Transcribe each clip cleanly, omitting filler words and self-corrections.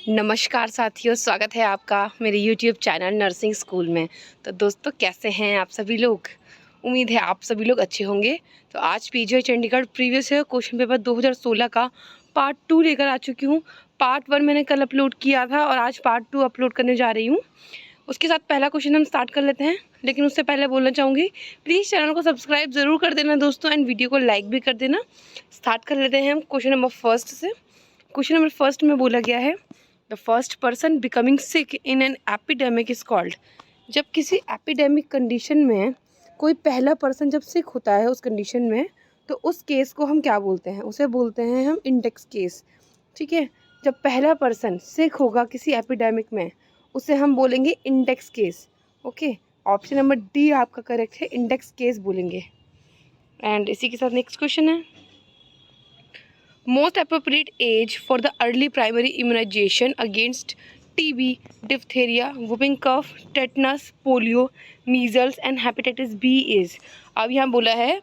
नमस्कार साथियों, स्वागत है आपका मेरे YouTube चैनल नर्सिंग स्कूल में। तो दोस्तों, कैसे हैं आप सभी लोग? उम्मीद है आप सभी लोग अच्छे होंगे। तो आज PGI Chandigarh previous year question paper 2016 का पार्ट 2 लेकर आ चुकी हूँ। पार्ट 1 मैंने कल अपलोड किया था और आज पार्ट 2 अपलोड करने जा रही हूँ। उसके साथ पहला क्वेश्चन हम स्टार्ट कर लेते हैं, लेकिन उससे पहले बोलना चाहूँगी प्लीज़ चैनल को सब्सक्राइब ज़रूर कर देना दोस्तों, एंड वीडियो को लाइक भी कर देना। स्टार्ट कर लेते हैं हम क्वेश्चन नंबर फर्स्ट से। क्वेश्चन नंबर फर्स्ट में बोला गया है, the first person becoming sick in an epidemic is called. जब किसी एपिडेमिक कंडीशन में कोई पहला पर्सन जब सिक होता है उस कंडीशन में, तो उस केस को हम क्या बोलते हैं? उसे बोलते हैं हम इंडेक्स केस। ठीक है, जब पहला पर्सन सिक होगा किसी एपिडेमिक में, उसे हम बोलेंगे index case. Okay, option number D आपका करेक्ट है, इंडेक्स केस बोलेंगे। एंड इसी के साथ नेक्स्ट क्वेश्चन है, most appropriate age for the early primary immunization against TB, diphtheria, whooping cough, tetanus, polio, measles and hepatitis B is। अब यहाँ बोला है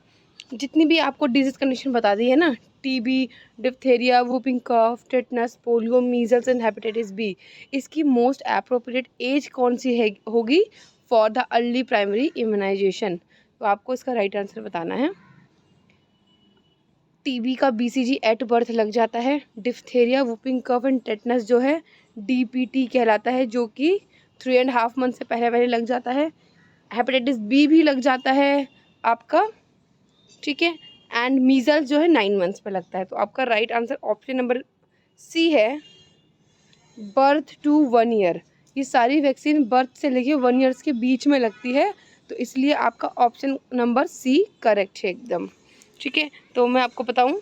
जितनी भी आपको डिजीज कंडीशन बता दी है ना, TB, diphtheria, whooping cough, tetanus, polio, measles and hepatitis B, इसकी मोस्ट अप्रोप्रिएट एज कौन सी है होगी for the early primary immunization? तो आपको इसका राइट आंसर बताना है। टीबी का बीसीजी एट बर्थ लग जाता है। Diphtheria, whooping cough and tetanus जो है डीपीटी कहलाता है, जो कि 3.5 मंथ से पहले लग जाता है। हेपेटाइटिस बी भी लग जाता है आपका, ठीक है। एंड मीजल्स जो है 9 मंथ्स पे लगता है। तो आपका right answer option number C है, बर्थ टू 1 ईयर। ये सारी वैक्सीन बर्थ से लेके 1 ईयर्स के बीच में लगती है, तो इसलिए आपका ऑप्शन नंबर सी करेक्ट है एकदम। ठीक है, तो मैं आपको बताऊं,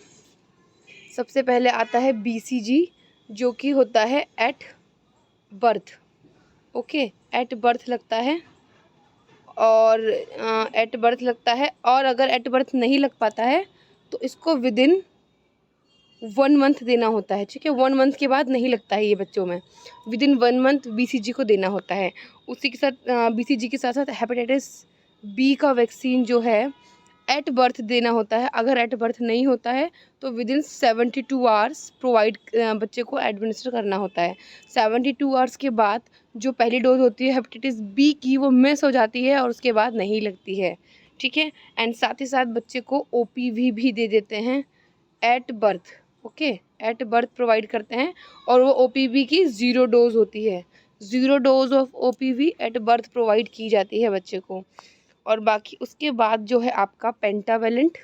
सबसे पहले आता है बीसीजी, जो कि होता है at birth. Okay, at birth लगता है, और एट बर्थ लगता है, और अगर एट बर्थ नहीं लग पाता है तो इसको विदिन 1 मंथ देना होता है। ठीक है, 1 मंथ के बाद नहीं लगता है ये बच्चों में, विदिन 1 मंथ बीसीजी को देना होता है। उसी के साथ बीसीजी के साथ साथ हेपेटाइटिस बी का वैक्सीन जो है एट बर्थ देना होता है। अगर एट बर्थ नहीं होता है तो विदिन 72 आवर्स प्रोवाइड बच्चे को एडमिनिस्टर करना होता है। 72 आवर्स के बाद जो पहली डोज होती है हेपेटाइटिस बी की, वो मिस हो जाती है और उसके बाद नहीं लगती है। ठीक है, एंड साथ ही साथ बच्चे को ओपीवी भी दे देते हैं at birth. Okay, at birth provide करते हैं, और वो ओपीवी की 0 डोज होती है। 0 dose of OPV at birth provide की जाती है बच्चे को। और बाकी उसके बाद जो है आपका pentavalent,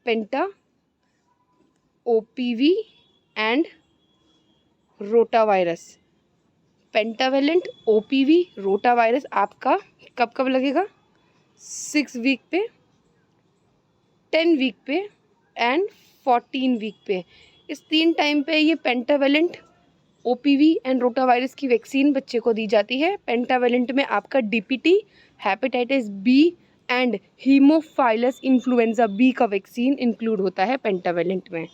penta, OPV and rotavirus. Pentavalent, OPV, rotavirus आपका कब कब लगेगा? 6 वीक पे, 10 वीक पे एंड 14 वीक पे। इस 3 टाइम पे ये पेंटावेलेंट, ओपीवी एंड रोटावायरस की वैक्सीन बच्चे को दी जाती है। पेंटावेलेंट में आपका DPT, hepatitis B and haemophilus influenza B का वैक्सीन इंक्लूड होता है पेंटावेलेंट में।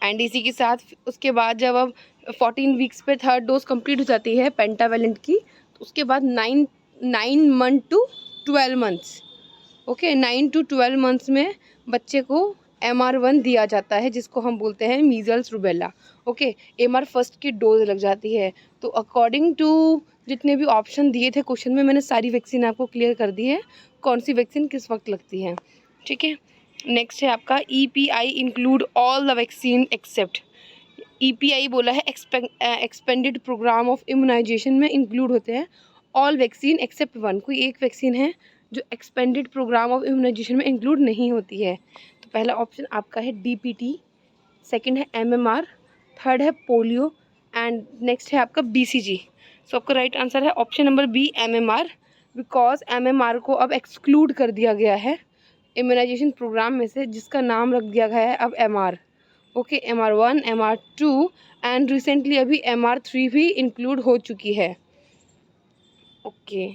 एंड इसी के साथ उसके बाद जब अब 14 वीक्स पे 3rd डोज कंप्लीट हो जाती है पेंटावेलेंट की, तो उसके बाद 9 month to 12 months, okay, 9 to 12 months में बच्चे को MR1 दिया जाता है, जिसको हम बोलते हैं measles rubella. Okay, MR first की डोज लग जाती है। तो अकॉर्डिंग टू जितने भी ऑप्शन दिए थे क्वेश्चन में, मैंने सारी वैक्सीन आपको क्लियर कर दी है कौन सी वैक्सीन किस वक्त लगती है। ठीक है, नेक्स्ट है आपका EPI include all the vaccine except. EPI बोला है एक्सपेंडेड प्रोग्राम ऑफ इम्यूनाइजेशन में इंक्लूड होते हैं ऑल वैक्सीन एक्सेप्ट 1। कोई एक वैक्सीन है जो एक्सपेंडेड प्रोग्राम ऑफ इम्यूनाइजेशन में इंक्लूड नहीं होती है। तो पहला ऑप्शन आपका है डीपीटी, सेकंड है MMR, थर्ड है पोलियो एंड नेक्स्ट है आपका BCG। सो आपका राइट आंसर है option number B, MMR, because MMR को अब एक्सक्लूड कर दिया गया है इम्यूनाइजेशन प्रोग्राम में से, जिसका नाम रख दिया गया है अब MR। Okay, MR1, MR2 and recently अभी MR3 भी इंक्लूड हो चुकी है। ओके,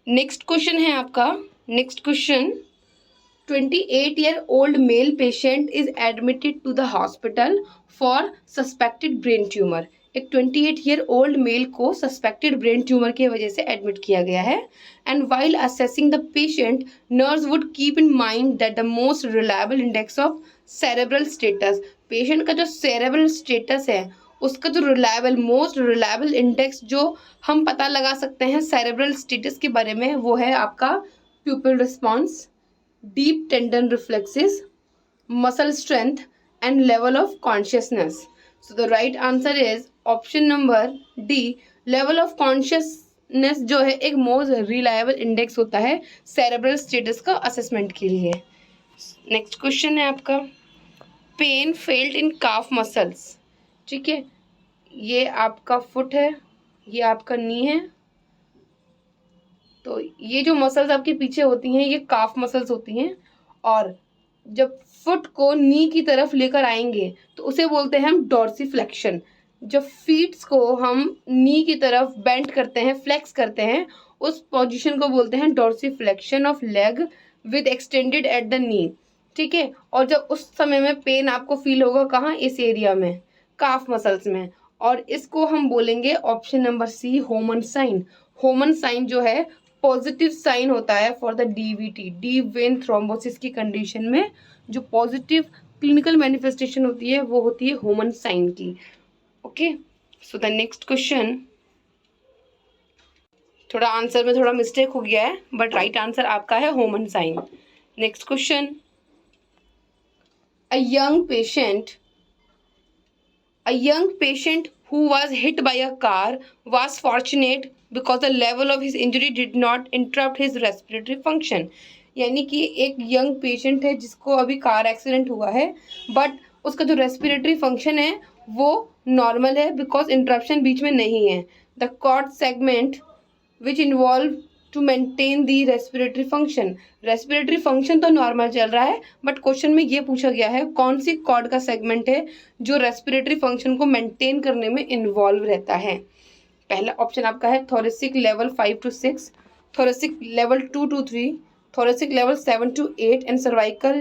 नेक्स्ट क्वेश्चन है आपका, next question, 28-year-old male patient is admitted to the hospital for suspected brain tumor। एक 28-year-old मेल को सस्पेक्टेड ब्रेन ट्यूमर की वजह से एडमिट किया गया है। And while assessing the patient, nurse would keep in mind that the most reliable index of cerebral status, patient का जो सेरेब्रल स्टेटस है उसका जो रिलायबल, मोस्ट रिलायबल इंडेक्स जो हम पता लगा सकते हैं सेरेब्रल स्टेटस के बारे में, वो है आपका प्यूपिल response, deep tendon reflexes, muscle strength and level of consciousness. So the right answer is option number D. Level of consciousness जो है एक मोस्ट रिलायबल इंडेक्स होता है सेरेब्रल स्टेटस का असेसमेंट के लिए. नेक्स्ट क्वेश्चन है आपका, pain felt in calf muscles. ठीक है, ये आपका फुट है, ये आपका नी है. तो ये जो मसल्स आपके पीछे होती हैं ये काफ मसल्स होती हैं, और जब फुट को नी की तरफ लेकर आएंगे तो उसे बोलते हैं हम डॉर्सीफ्लेक्शन. जब फीट्स को हम नी की तरफ बेंड करते हैं, फ्लेक्स करते हैं, उस पोजीशन को बोलते हैं dorsiflexion of leg with extended at the knee. ठीक है, और जब उस समय में पेन आपको फील होगा कहाँ, इस एरिया में, काफ मसल्स में, और इसको हम बोलेंगे option number C, Homan sign. Homan sign जो है पॉजिटिव साइन होता है for the DVT, deep vein thrombosis की कंडीशन में जो पॉजिटिव क्लिनिकल मैनिफेस्टेशन होती है वो होती है होमन साइन की. Okay, so the next question, थोड़ा आंसर में थोड़ा मिस्टेक हो गया है बट राइट आंसर आपका है Homan sign. Next question, a young patient who was hit by a car was fortunate because the level of his injury did not interrupt his respiratory function. यानी कि एक young patient है जिसको अभी car accident हुआ है but उसका जो रेस्पिरेटरी फंक्शन है वो नॉर्मल है बिकॉज इंटरप्शन बीच में नहीं है. The cord segment which involve to maintain the respiratory function. Respiratory function तो नॉर्मल चल रहा है बट क्वेश्चन में ये पूछा गया है कौन सी कॉर्ड का सेगमेंट है जो रेस्पिरेटरी फंक्शन को मेंटेन करने में इन्वॉल्व रहता है. पहला ऑप्शन आपका है thoracic level 5 to 6, thoracic level 2 to 3, thoracic level 7 to 8 and cervical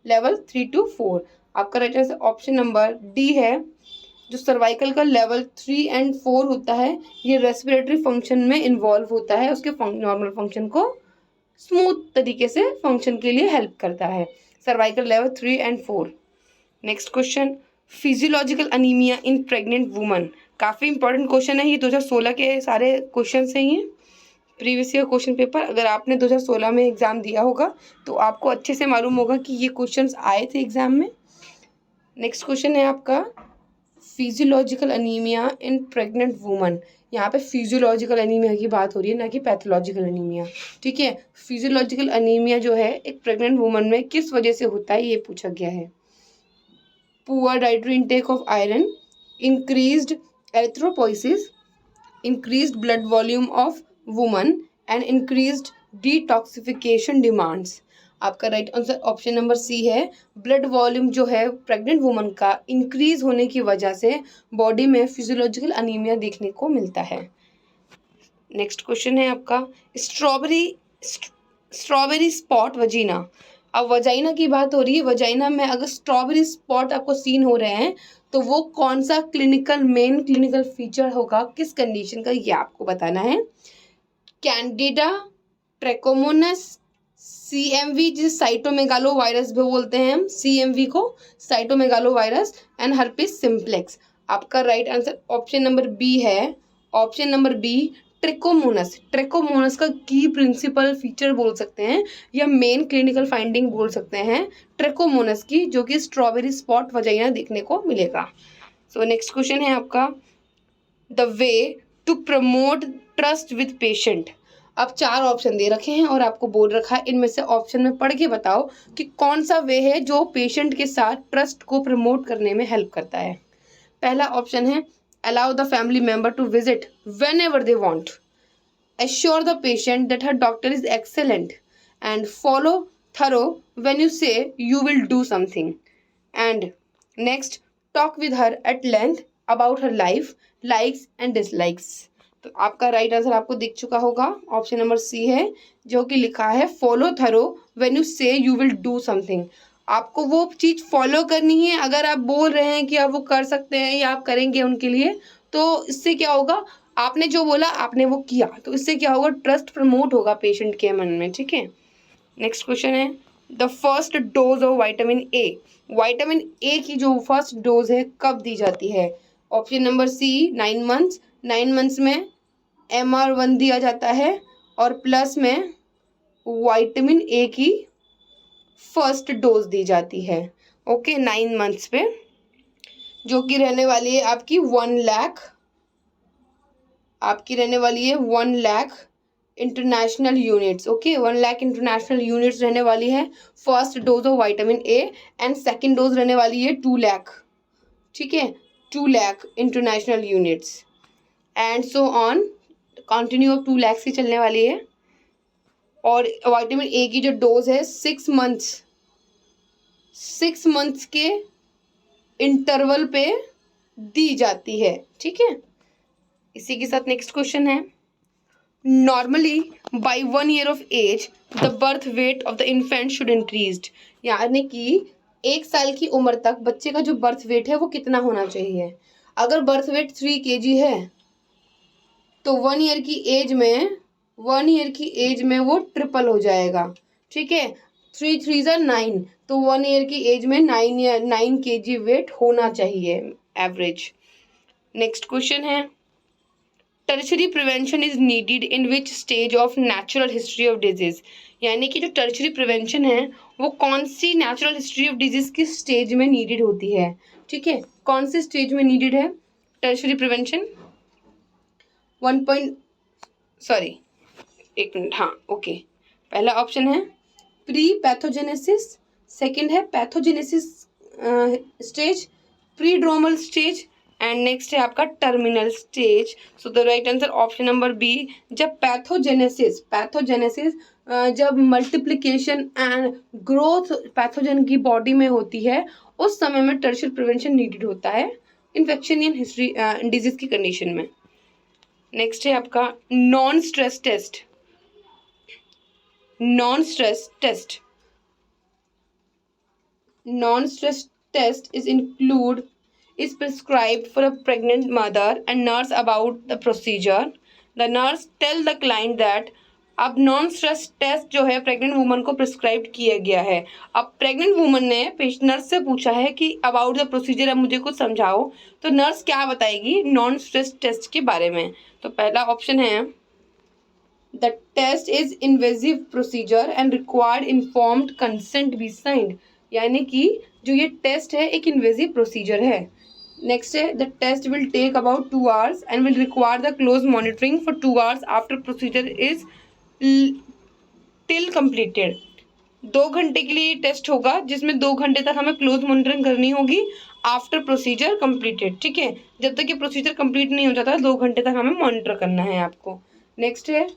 level 3 to 4. आपका right answer option number D है. जो सर्वाइकल का लेवल 3 and 4 होता है ये रेस्पिरेटरी फंक्शन में इन्वॉल्व होता है, उसके नॉर्मल फंक्शन को स्मूथ तरीके से फंक्शन के लिए हेल्प करता है, cervical level 3 and 4. Next question, physiological anaemia in pregnant woman. काफ़ी इंपॉर्टेंट क्वेश्चन है ये, 2016 के सारे क्वेश्चन हैं ये, प्रीवियस ईयर क्वेश्चन पेपर. अगर आपने 2016 में एग्ज़ाम दिया होगा तो आपको अच्छे से मालूम होगा कि ये क्वेश्चंस आए थे एग्ज़ाम में. नेक्स्ट क्वेश्चन है आपका, फिजियोलॉजिकल अनीमिया इन प्रेग्नेंट वुमन. यहाँ पे फिजियोलॉजिकल अनीमिया की बात हो रही है ना कि पैथोलॉजिकल अनीमिया. ठीक है, फिजियोलॉजिकल अनीमिया जो है एक प्रेग्नेंट वुमन में किस वजह से होता है ये पूछा गया है. Poor dietary intake of iron, increased erythropoiesis, increased blood volume of woman and increased detoxification demands. आपका right answer option number C है. ब्लड वॉल्यूम जो है प्रेग्नेंट वुमन का इंक्रीज होने की वजह से बॉडी में फिजियोलॉजिकल अनीमिया देखने को मिलता है. नेक्स्ट क्वेश्चन है आपका, स्ट्रॉबेरी स्पॉट वजीना. अब वजाइना की बात हो रही है, वजाइना में अगर स्ट्रॉबेरी स्पॉट आपको सीन हो रहे हैं तो वो कौन सा मेन क्लिनिकल फीचर होगा, किस कंडीशन का, ये आपको बताना है. कैंडिडा, ट्रैकोमोनस, CMV जिसे साइटोमेगालो वायरस भी बोलते हैं हम, CMV को cytomegalo virus, and herpes simplex. आपका right answer option number B है. Option number B, trichomonas. Trichomonas का की प्रिंसिपल फीचर बोल सकते हैं या मेन क्लिनिकल फाइंडिंग बोल सकते हैं ट्रिकोमोनस की, जो कि स्ट्रॉबेरी स्पॉट वजाइना देखने को मिलेगा. सो नेक्स्ट क्वेश्चन है आपका, the way to promote trust with patient. अब 4 ऑप्शन दे रखे हैं और आपको बोल रखा है इनमें से ऑप्शन में पढ़ के बताओ कि कौन सा वे है जो पेशेंट के साथ ट्रस्ट को प्रमोट करने में हेल्प करता है. पहला ऑप्शन है allow the family member to visit whenever they want, assure the patient that her doctor is excellent, and follow thorough when you say you will do something, and next talk with her at length about her life, likes and dislikes. तो आपका right answer आपको दिख चुका होगा, option number C है जो कि लिखा है फॉलो थरो व्हेन यू से यू विल डू समथिंग. आपको वो चीज़ फॉलो करनी है. अगर आप बोल रहे हैं कि आप वो कर सकते हैं या आप करेंगे उनके लिए, तो इससे क्या होगा, आपने जो बोला आपने वो किया, तो इससे क्या होगा, ट्रस्ट प्रमोट होगा पेशेंट के मन में. ठीक है, नेक्स्ट क्वेश्चन है, the first dose of vitamin A, vitamin A की जो फर्स्ट डोज है कब दी जाती है? Option number C 9 months, 9 months में MR1 दिया जाता है और प्लस में विटामिन ए की फर्स्ट डोज दी जाती है। ओके, 9 मंथ्स पे, जो कि रहने वाली है आपकी 1 लाख, आपकी रहने वाली है 1 lakh international units. Okay, 1 lakh international units रहने वाली है first dose of vitamin A, and second dose रहने वाली है 2 लाख। ठीक है, 2 lakh international units and so on, continue अब 2 लाख की चलने वाली है। और विटामिन ए की जो डोज है 6 मंथ्स, 6 मंथ्स के इंटरवल पे दी जाती है। ठीक है, इसी के साथ नेक्स्ट क्वेश्चन है, normally by 1 year of age the birth weight of the infant should increased, यानी कि 1 साल की उम्र तक बच्चे का जो बर्थ वेट है वो कितना होना चाहिए? अगर बर्थ वेट 3 kg है तो 1 year की एज में, 1 year की एज में वो ट्रिपल हो जाएगा। ठीक है, 3 3 are 9, तो 1 year की एज में 9 kg वेट होना चाहिए एवरेज। नेक्स्ट क्वेश्चन है, tertiary prevention is needed in which stage of natural history of disease, यानी कि जो टर्शरी प्रिवेंशन है वो कौन सी नेचुरल हिस्ट्री ऑफ डिजीज की स्टेज में नीडेड होती है? ठीक है, कौन सी स्टेज में नीडेड है टर्शरी प्रिवेंशन? 1 मिनट, हाँ ओके, पहला ऑप्शन है प्री पैथोजेनेसिस, सेकेंड है pathogenesis stage, prodromal stage, and next है आपका terminal stage. So the right answer option number B, जब पैथोजेनेसिस, जब मल्टीप्लिकेशन एंड ग्रोथ पैथोजन की बॉडी में होती है उस समय में टर्शियल प्रिवेंशन नीडेड होता है इन्फेक्शन इन हिस्ट्री डिजीज की कंडीशन में। नेक्स्ट है आपका non stress test, non-stress test is prescribed for a pregnant mother and nurse about the procedure. The nurse tell the client that अब नॉन स्ट्रेस टेस्ट जो है pregnant woman को prescribe किया गया है। अब प्रेग्नेंट वुमन ने नर्स से पूछा है कि अबाउट द प्रोसीजर, अब मुझे कुछ समझाओ, तो नर्स क्या बताएगी नॉन स्ट्रेस टेस्ट के बारे में? तो पहला ऑप्शन है The test is invasive procedure and required informed consent be signed, यानी कि जो ये टेस्ट है एक इन्वेजिव प्रोसीजर है। नेक्स्ट है the test will take about 2 hours and will require the close monitoring for 2 hours after procedure is till completed. 2 घंटे के लिए टेस्ट होगा जिसमें 2 घंटे तक हमें क्लोज मॉनिटरिंग करनी होगी आफ्टर प्रोसीजर कंप्लीटेड। ठीक है, जब तक ये प्रोसीजर कंप्लीट नहीं हो जाता 2 घंटे तक हमें मॉनिटर करना है आपको। नेक्स्ट है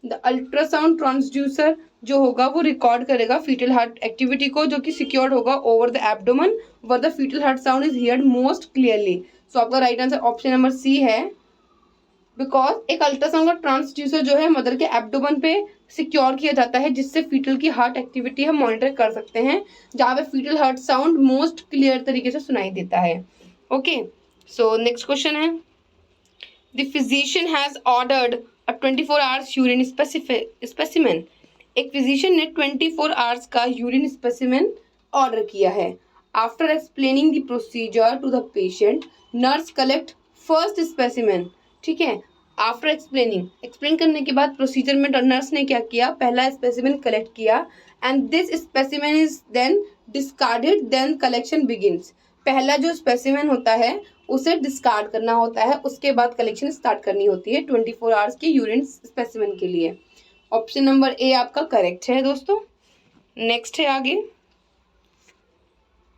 द अल्ट्रासाउंड ट्रांसड्यूसर जो होगा वो रिकॉर्ड करेगा फीटल हार्ट एक्टिविटी को, जो कि सिक्योर्ड होगा over the abdomen where the fetal heart sound is heard most clearly. So आपका right answer option number C है, बिकॉज एक अल्ट्रासाउंड का ट्रांसड्यूसर जो है मदर के एब्डोमेन पे सिक्योर किया जाता है, जिससे फीटल की हार्ट एक्टिविटी हम मॉनिटर कर सकते हैं, जहाँ पे fetal heart sound most clear तरीके से सुनाई देता है। ओके, सो नेक्स्ट क्वेश्चन है, the physician has ordered 24 hours urine specimen, एक फिजिशियन ने 24 hours का यूरिन स्पेसिमेन ऑर्डर किया है। After explaining the procedure to the patient nurse collect first specimen. ठीक है, आफ्टर एक्सप्लेन करने के बाद प्रोसीजर में नर्स ने क्या किया, पहला स्पेसिमेन कलेक्ट किया and this specimen is then discarded, then collection begins. पहला जो स्पेसिमेन होता है उसे डिस्कार्ड करना होता है, उसके बाद कलेक्शन स्टार्ट करनी होती है 24 hours के यूरिन स्पेसिमेन के लिए। ऑप्शन नंबर ए आपका करेक्ट है दोस्तों। नेक्स्ट है आगे,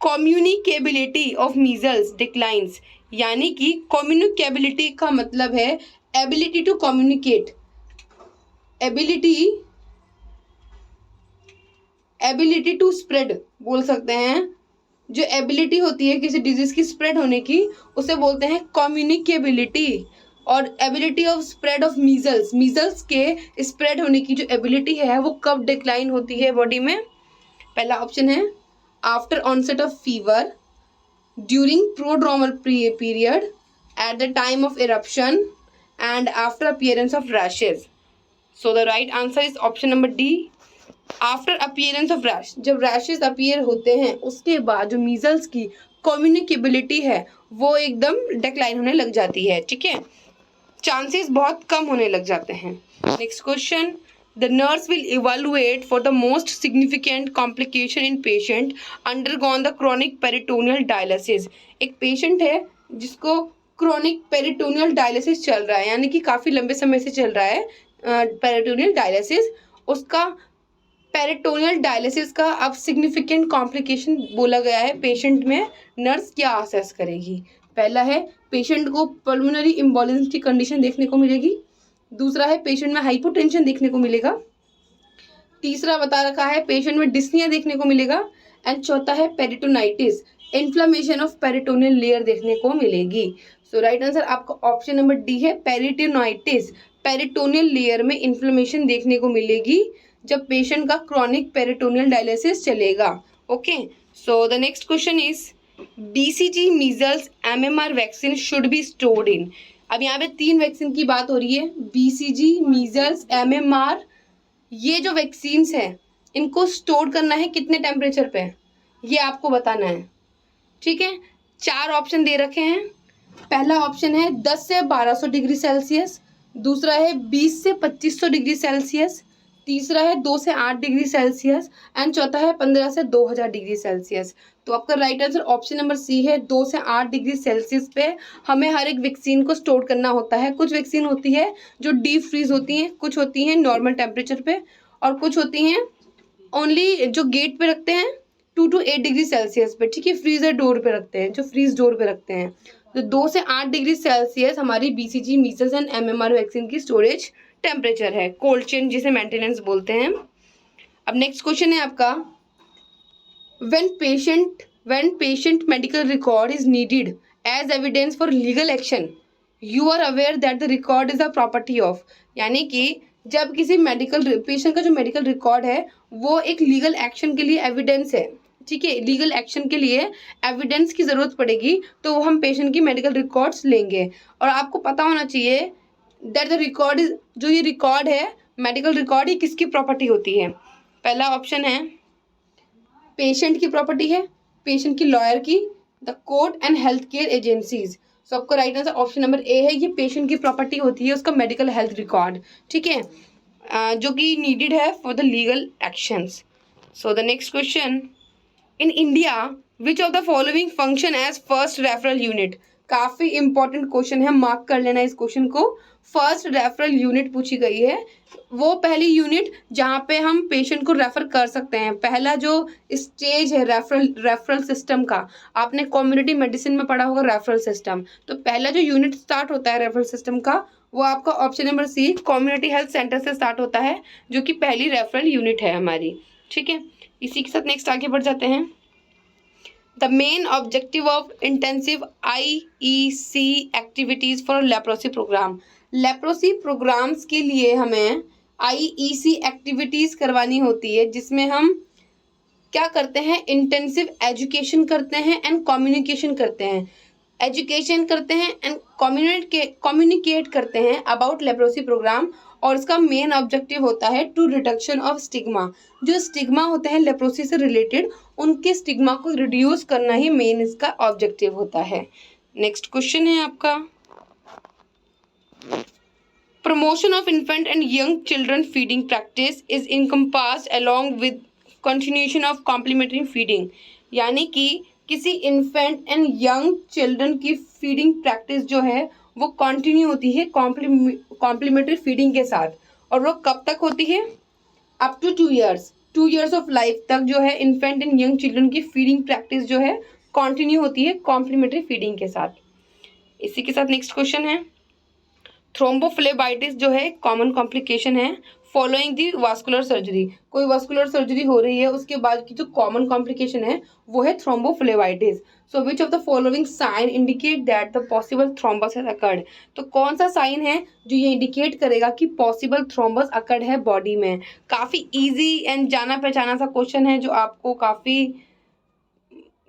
कम्युनिकेबिलिटी ऑफ मीजल्स डिक्लाइंस, यानी कि कम्युनिकेबिलिटी का मतलब है ability to communicate, ability to spread बोल सकते हैं। जो एबिलिटी होती है किसी डिजीज की स्प्रेड होने की उसे बोलते हैं कम्युनिकेबिलिटी, और ability of spread of measles के स्प्रेड होने की जो एबिलिटी है वो कब डिक्लाइन होती है बॉडी में? पहला ऑप्शन है after onset of fever, during prodromal period, at the time of eruption and after appearance of rashes. So the right answer is option number D, after appearance of rash, जब rashes appear होते हैं उसके बाद जो measles की communicability है वो एकदम डिक्लाइन होने लग जाती है, ठीक है, चांसेस बहुत कम होने लग जाते हैं। Next question, the nurse will evaluate for the most significant complication in patient undergone the chronic peritoneal dialysis. एक पेशेंट है जिसको क्रॉनिक पेरिटोनियल डायलिसिस चल रहा है, यानी कि काफ़ी लंबे समय से चल रहा है पेरिटोनियल डायलिसिस। उसका पेरिटोनियल डायलिसिस का अब सिग्निफिकेंट कॉम्प्लिकेशन बोला गया है, पेशेंट में नर्स क्या असेस करेगी। पहला है पेशेंट को पल्मोनरी इम्बोलिज्म की कंडीशन देखने को मिलेगी, दूसरा है पेशेंट में हाइपोटेंशन देखने को मिलेगा, तीसरा बता रखा है पेशेंट में डिस्निया देखने को मिलेगा, एंड चौथा है peritonitis, inflammation of peritoneal layer देखने को मिलेगी। सो राइट आंसर आपका ऑप्शन नंबर डी है पेरिटोनाइटिस। पेरिटोनियल लेयर में इन्फ्लेमेशन देखने को मिलेगी जब पेशेंट का क्रॉनिक पेरिटोनियल डायलिसिस चलेगा। Okay, so the next question is BCG measles MMR vaccine should be stored in. अब यहाँ पे 3 वैक्सीन की बात हो रही है, BCG, मीजल्स, MMR। ये जो वैक्सीन्स हैं इनको स्टोर करना है कितने टेम्परेचर पे, ये आपको बताना है, ठीक है। 4 ऑप्शन दे रखे हैं। पहला ऑप्शन है 10 से 1200 डिग्री सेल्सियस, दूसरा है 20 से 2500 डिग्री सेल्सियस, तीसरा है 2 से 8 डिग्री सेल्सियस, एंड चौथा है 15 से 2000 डिग्री सेल्सियस। तो आपका right answer option number C है, 2 से 8 डिग्री सेल्सियस पे हमें हर एक वैक्सीन को स्टोर करना होता है। कुछ वैक्सीन होती है जो डीप फ्रीज होती हैं, कुछ होती हैं नॉर्मल टेम्परेचर पे, और कुछ होती हैं ओनली जो गेट पे रखते हैं 2 to 8 डिग्री सेल्सियस पे, ठीक है, फ्रीजर डोर पे रखते हैं, जो फ्रीज डोर पे रखते हैं। तो 2 से 8 डिग्री सेल्सियस हमारी BCG, measles and MMR vaccine की स्टोरेज टेम्परेचर है, कोल्ड चेन जिसे मेंटेनेंस बोलते हैं। अब नेक्स्ट क्वेश्चन है आपका, when patient medical record is needed as evidence for legal action, you are aware that the record is a property of। यानी कि जब किसी मेडिकल पेशेंट का जो मेडिकल रिकॉर्ड है वो एक लीगल एक्शन के लिए एविडेंस है, ठीक है, लीगल एक्शन के लिए एविडेंस की ज़रूरत पड़ेगी तो हम पेशेंट की मेडिकल रिकॉर्ड्स लेंगे। और आपको पता होना चाहिए दैट द रिकॉर्ड इज, जो ये रिकॉर्ड है मेडिकल रिकॉर्ड, ये किसकी प्रॉपर्टी होती है। पहला ऑप्शन है पेशेंट की प्रॉपर्टी है, पेशेंट की लॉयर की, the court and health care agencies. So आपका right answer option number A है, ये पेशेंट की प्रॉपर्टी होती है उसका मेडिकल हेल्थ रिकॉर्ड, ठीक है, जो कि नीडेड है for the legal actions. So the next question, in India which of the following function as first referral unit. काफ़ी इंपॉर्टेंट क्वेश्चन है, मार्क कर लेना इस क्वेश्चन को। फर्स्ट रेफरल यूनिट पूछी गई है, वो पहली यूनिट जहाँ पे हम पेशेंट को रेफर कर सकते हैं। पहला जो स्टेज है रेफरल सिस्टम का, आपने कम्युनिटी मेडिसिन में पढ़ा होगा रेफरल सिस्टम, तो पहला जो यूनिट स्टार्ट होता है रेफरल सिस्टम का वो आपका option number C community health centre से स्टार्ट होता है, जो कि पहली रेफरल यूनिट है हमारी, ठीक है। इसी के साथ नेक्स्ट आगे बढ़ जाते हैं। The main objective of intensive IEC activities for leprosy program। Leprosy programmes के लिए हमें IEC एक्टिविटीज़ करवानी होती है, जिसमें हम क्या करते हैं, इंटेंसिव एजुकेशन करते हैं एंड कम्युनिकेशन करते हैं। एजुकेशन करते हैं एंड कम्युनिकेट करते हैं अबाउट लेप्रोसी प्रोग्राम, और इसका मेन ऑब्जेक्टिव होता है टू रिडक्शन ऑफ स्टिग्मा। जो स्टिग्मा होते हैं लेप्रोसी से रिलेटेड, उनके स्टिग्मा को रिड्यूस करना ही मेन इसका ऑब्जेक्टिव होता है। नेक्स्ट क्वेश्चन है आपका, promotion of infant and young children feeding practice is encompassed along with continuation of complementary feeding. यानी कि किसी इन्फेंट एंड यंग चिल्ड्रन की फीडिंग प्रैक्टिस जो है वो कंटिन्यू होती है कॉम्प्लीमेंट्री फीडिंग के साथ, और वो कब तक होती है, up to 2 years of life तक जो है इन्फेंट एंड यंग चिल्ड्रन की फीडिंग प्रैक्टिस जो है कंटिन्यू होती है कॉम्प्लीमेंट्री फीडिंग के साथ। इसी के साथ नेक्स्ट क्वेश्चन है, थ्रोम्बोफ्लेबाइटिस जो है कॉमन कॉम्प्लिकेशन है फॉलोइंग दी वास्कुलर सर्जरी। कोई वास्कुलर सर्जरी हो रही है उसके बाद की जो कॉमन कॉम्प्लिकेशन है वो है thrombophlebitis. So which of the following sign indicate that the possible thrombus has occurred. तो कौन सा साइन है जो ये इंडिकेट करेगा कि पॉसिबल थ्रोम्बस अकर्ड है बॉडी में। काफ़ी ईजी एंड जाना पहचाना सा क्वेश्चन है, जो आपको काफ़ी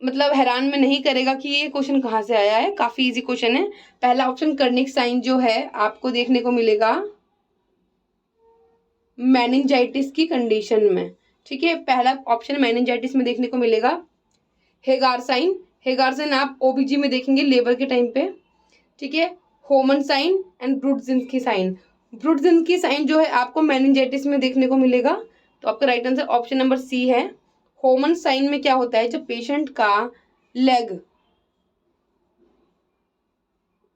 मतलब हैरान में नहीं करेगा कि ये क्वेश्चन कहाँ से आया है, काफ़ी इजी क्वेश्चन है। पहला ऑप्शन कर्निक साइन जो है आपको देखने को मिलेगा मेनिंजाइटिस की कंडीशन में, ठीक है, पहला ऑप्शन मेनिंजाइटिस में देखने को मिलेगा हेगार साइन। हेगार साइन आप ओबीजी में देखेंगे लेबर के टाइम पे। ठीक है, Homan sign and Brudzinski sign. Brudzinski sign जो है आपको मेनिंजाइटिस में देखने को मिलेगा, तो आपका right answer option number C है। होमन साइन में क्या होता है, जब पेशेंट का लेग,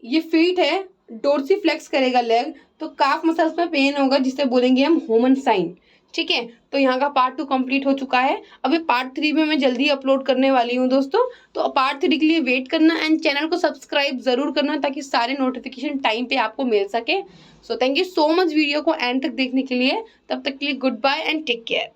ये फीट है, डोर्सीफ्लेक्स करेगा लेग, तो काफ मसल्स में पेन होगा, जिसे बोलेंगे हम होमन साइन। ठीक है, तो यहाँ का पार्ट 2 कंप्लीट हो चुका है। अभी पार्ट 3 में मैं जल्दी अपलोड करने वाली हूँ दोस्तों, तो पार्ट 3 के लिए वेट करना एंड चैनल को सब्सक्राइब जरूर करना, ताकि सारे नोटिफिकेशन टाइम पे आपको मिल सके। सो thank you so much video को एंड तक देखने के लिए। तब तक के लिए goodbye and take care.